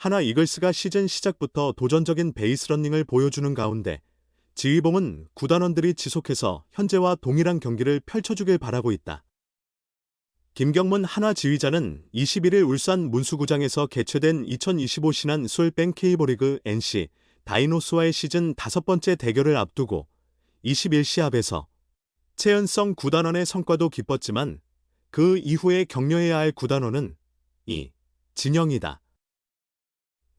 하나 이글스가 시즌 시작부터 도전적인 베이스러닝을 보여주는 가운데 지휘봉은 구단원들이 지속해서 현재와 동일한 경기를 펼쳐주길 바라고 있다. 김경문 하나 지휘자는 21일 울산 문수구장에서 개최된 2025 신한 수월뱅 K리그 NC 다이노스와의 시즌 5번째 대결을 앞두고 21시합에서 최은성 구단원의 성과도 기뻤지만 그 이후에 격려해야 할 구단원은 진영이다.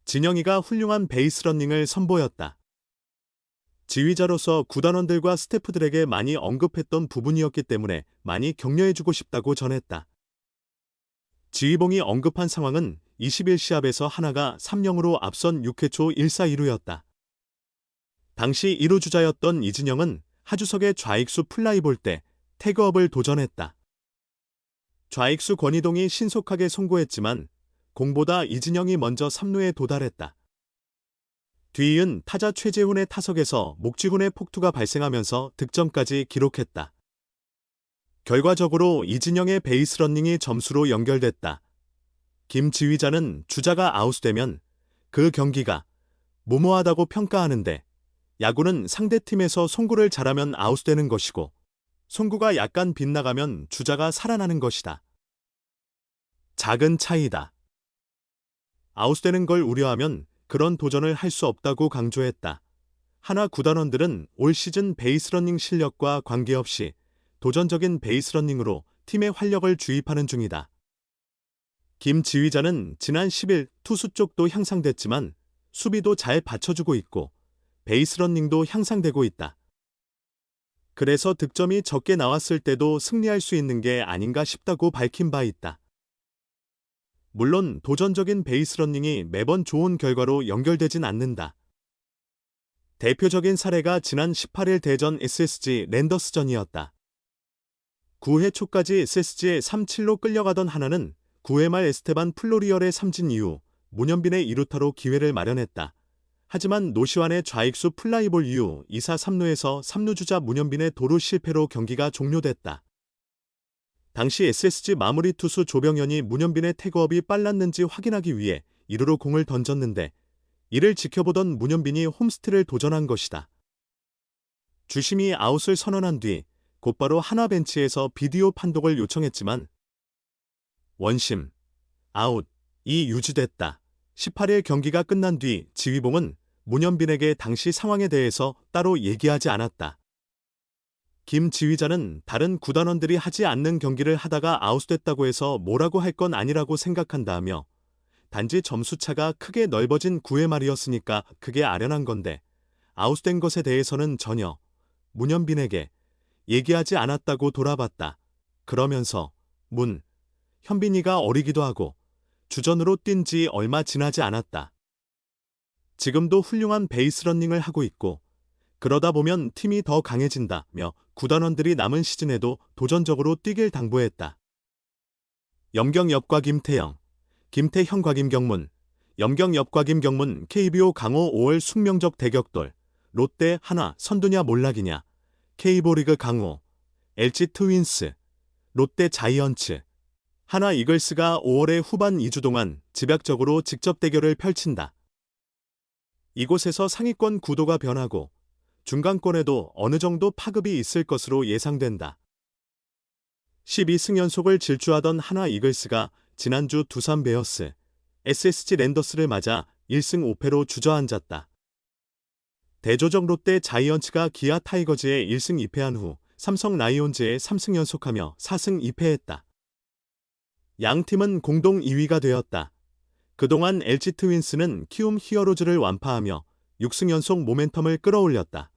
진영이가 훌륭한 베이스러닝을 선보였다. 지휘자로서 구단원들과 스태프들에게 많이 언급했던 부분이었기 때문에 많이 격려해주고 싶다고 전했다. 지휘봉이 언급한 상황은 21시합에서 하나가 3-0으로 앞선 6회 초 1사 2루였다. 당시 1루 주자였던 이진영은 하주석의 좌익수 플라이 볼 때 태그업을 도전했다. 좌익수 권희동이 신속하게 송구했지만 공보다 이진영이 먼저 3루에 도달했다. 뒤이은 타자 최재훈의 타석에서 목지훈의 폭투가 발생하면서 득점까지 기록했다. 결과적으로 이진영의 베이스러닝이 점수로 연결됐다. 김 지휘자는 주자가 아웃되면 그 경기가 무모하다고 평가하는데 야구는 상대팀에서 송구를 잘하면 아웃되는 것이고 송구가 약간 빗나가면 주자가 살아나는 것이다. 작은 차이다. 아웃되는 걸 우려하면 그런 도전을 할 수 없다고 강조했다. 하나 구단원들은 올 시즌 베이스러닝 실력과 관계없이 도전적인 베이스러닝으로 팀의 활력을 주입하는 중이다. 김 지휘자는 지난 10일 투수 쪽도 향상됐지만 수비도 잘 받쳐주고 있고 베이스러닝도 향상되고 있다. 그래서 득점이 적게 나왔을 때도 승리할 수 있는 게 아닌가 싶다고 밝힌 바 있다. 물론 도전적인 베이스러닝이 매번 좋은 결과로 연결되진 않는다. 대표적인 사례가 지난 18일 대전 SSG 랜더스전이었다. 9회 초까지 SSG에 3-7로 끌려가던 하나는 9회 말 에스테반 플로리얼의 삼진 이후 문현빈의 2루타로 기회를 마련했다. 하지만 노시환의 좌익수 플라이볼 이후 2사 3루에서 3루 주자 문현빈의 도루 실패로 경기가 종료됐다. 당시 SSG 마무리 투수 조병현이 문현빈의 태그업이 빨랐는지 확인하기 위해 2루로 공을 던졌는데 이를 지켜보던 문현빈이 홈스트를 도전한 것이다. 주심이 아웃을 선언한 뒤 곧바로 하나 벤치에서 비디오 판독을 요청했지만 원심, 아웃이 유지됐다. 18일 경기가 끝난 뒤 지휘봉은 문현빈에게 당시 상황에 대해서 따로 얘기하지 않았다. 김 지휘자는 다른 구단원들이 하지 않는 경기를 하다가 아웃됐다고 해서 뭐라고 할 건 아니라고 생각한다며 단지 점수차가 크게 넓어진 9회 말이었으니까 그게 아련한 건데 아웃된 것에 대해서는 전혀 문현빈에게 얘기하지 않았다고 돌아봤다. 그러면서 현빈이가 어리기도 하고 주전으로 뛴 지 얼마 지나지 않았다. 지금도 훌륭한 베이스러닝을 하고 있고 그러다 보면 팀이 더 강해진다며 구단원들이 남은 시즌에도 도전적으로 뛰길 당부했다. 염경엽과 김태형, 김태형과 김경문, 염경엽과 김경문 KBO 강호 5월 숙명적 대격돌, 롯데 하나 선두냐 몰락이냐, KBO 리그 강호, LG 트윈스, 롯데 자이언츠, 하나 이글스가 5월의 후반 2주 동안 집약적으로 직접 대결을 펼친다. 이곳에서 상위권 구도가 변하고 중간권에도 어느 정도 파급이 있을 것으로 예상된다. 12승 연속을 질주하던 하나 이글스가 지난주 두산 베어스, SSG 랜더스를 맞아 1승 5패로 주저앉았다. 대조적 롯데 자이언츠가 기아 타이거즈에 1승 2패한 후 삼성 라이온즈에 3승 연속하며 4승 2패했다. 양 팀은 공동 2위가 되었다. 그동안 LG 트윈스는 키움 히어로즈를 완파하며 6승 연속 모멘텀을 끌어올렸다.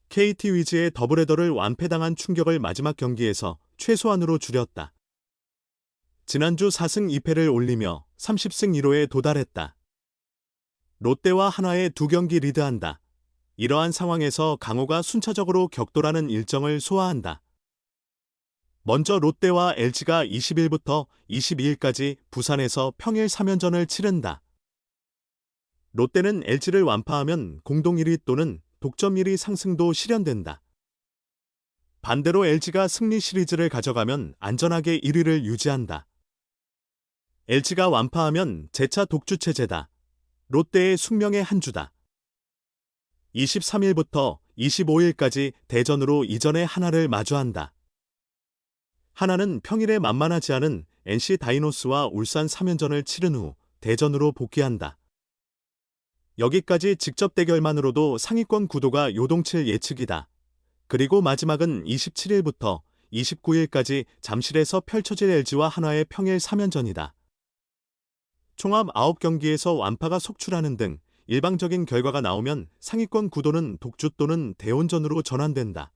KT 위즈의 더블헤더를 완패당한 충격을 마지막 경기에서 최소한으로 줄였다. 지난주 4승 2패를 올리며 30승 1호에 도달했다. 롯데와 하나의 2경기 리드한다. 이러한 상황에서 강호가 순차적으로 격돌하는 일정을 소화한다. 먼저 롯데와 LG가 20일부터 22일까지 부산에서 평일 3연전을 치른다. 롯데는 LG를 완파하면 공동 1위 또는 독점 1위 상승도 실현된다. 반대로 LG가 승리 시리즈를 가져가면 안전하게 1위를 유지한다. LG가 완파하면 재차 독주 체제다. 롯데의 숙명의 한 주다. 23일부터 25일까지 대전으로 이전의 하나를 마주한다. 하나는 평일에 만만하지 않은 NC 다이노스와 울산 3연전을 치른 후 대전으로 복귀한다. 여기까지 직접 대결만으로도 상위권 구도가 요동칠 예측이다. 그리고 마지막은 27일부터 29일까지 잠실에서 펼쳐질 LG와 한화의 평일 3연전이다. 총합 9경기에서 완파가 속출하는 등 일방적인 결과가 나오면 상위권 구도는 독주 또는 대혼전으로 전환된다.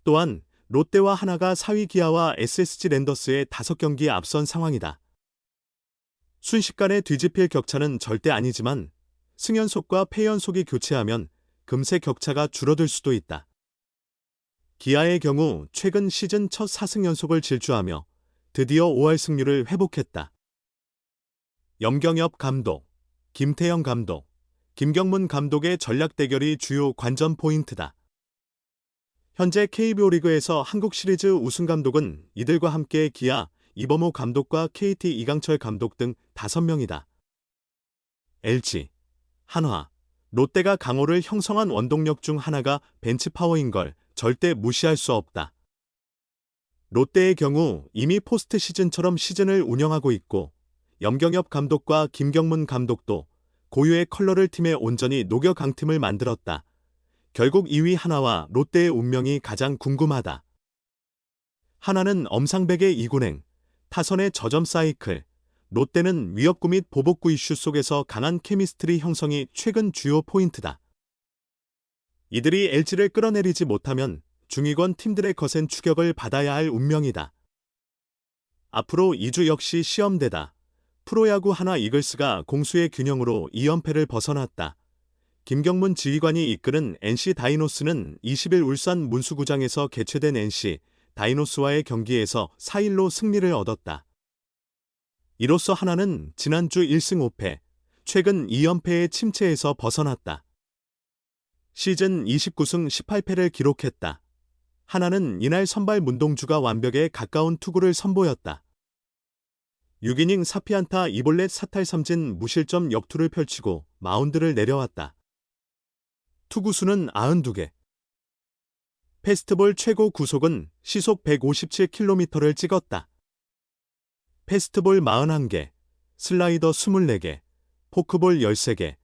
또한 롯데와 하나가 4위 기아와 SSG 랜더스의 5경기에 앞선 상황이다. 순식간에 뒤집힐 격차는 절대 아니지만 승연속과 패연속이 교체하면 금세 격차가 줄어들 수도 있다. 기아의 경우 최근 시즌 첫 4승 연속을 질주하며 드디어 5할 승률을 회복했다. 염경엽 감독, 김태형 감독, 김경문 감독의 전략 대결이 주요 관전 포인트다. 현재 KBO 리그에서 한국 시리즈 우승 감독은 이들과 함께 기아 이범호 감독과 KT 이강철 감독 등 5명이다. LG, 한화, 롯데가 강호를 형성한 원동력 중 하나가 벤치 파워인 걸 절대 무시할 수 없다. 롯데의 경우 이미 포스트 시즌처럼 시즌을 운영하고 있고 염경엽 감독과 김경문 감독도 고유의 컬러를 팀에 온전히 녹여 강팀을 만들었다. 결국 2위 하나와 롯데의 운명이 가장 궁금하다. 하나는 엄상백의 이군행, 타선의 저점 사이클, 롯데는 위협구 및 보복구 이슈 속에서 강한 케미스트리 형성이 최근 주요 포인트다. 이들이 LG를 끌어내리지 못하면 중위권 팀들의 거센 추격을 받아야 할 운명이다. 앞으로 2주 역시 시험대다. 프로야구 하나 이글스가 공수의 균형으로 2연패를 벗어났다. 김경문 지휘관이 이끄는 NC 다이노스는 20일 울산 문수구장에서 개최된 NC 다이노스와의 경기에서 4-1로 승리를 얻었다. 이로써 하나는 지난주 1승 5패, 최근 2연패의 침체에서 벗어났다. 시즌 29승 18패를 기록했다. 하나는 이날 선발 문동주가 완벽에 가까운 투구를 선보였다. 6이닝 4피안타 2볼넷 4탈3진 무실점 역투를 펼치고 마운드를 내려왔다. 투구수는 92개. 패스트볼 최고 구속은 시속 157km를 찍었다. 패스트볼 41개, 슬라이더 24개, 포크볼 13개,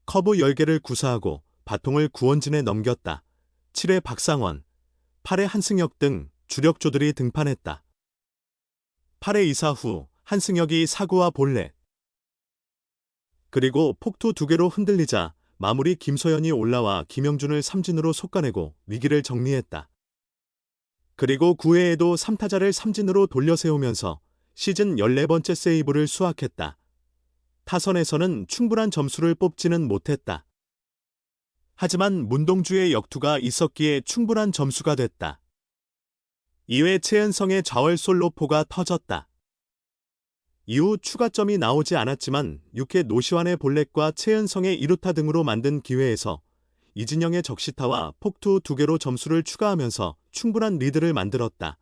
커브 10개를 구사하고 바통을 구원진에 넘겼다. 7회 박상원, 8회 한승혁 등 주력조들이 등판했다. 8회 이사 후 한승혁이 사구와 볼넷. 그리고 폭투 2개로 흔들리자 마무리 김소연이 올라와 김영준을 삼진으로 솎아내고 위기를 정리했다. 그리고 9회에도 3타자를 삼진으로 돌려세우면서 시즌 14번째 세이브를 수확했다. 타선에서는 충분한 점수를 뽑지는 못했다. 하지만 문동주의 역투가 있었기에 충분한 점수가 됐다. 2회 최은성의 좌월 솔로포가 터졌다. 이후 추가점이 나오지 않았지만 6회 노시환의 볼넷과 최은성의 2루타 등으로 만든 기회에서 이진영의 적시타와 폭투 2개로 점수를 추가하면서 충분한 리드를 만들었다.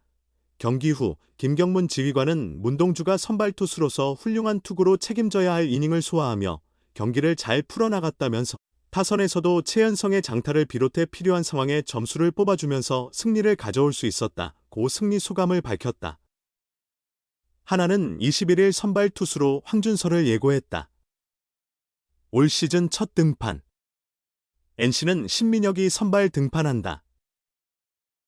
경기 후 김경문 지휘관은 문동주가 선발 투수로서 훌륭한 투구로 책임져야 할 이닝을 소화하며 경기를 잘 풀어나갔다면서 타선에서도 최은성의 장타를 비롯해 필요한 상황에 점수를 뽑아주면서 승리를 가져올 수 있었다. 고 승리 소감을 밝혔다. 하나는 21일 선발 투수로 황준서를 예고했다. 올 시즌 첫 등판. NC는 신민혁이 선발 등판한다.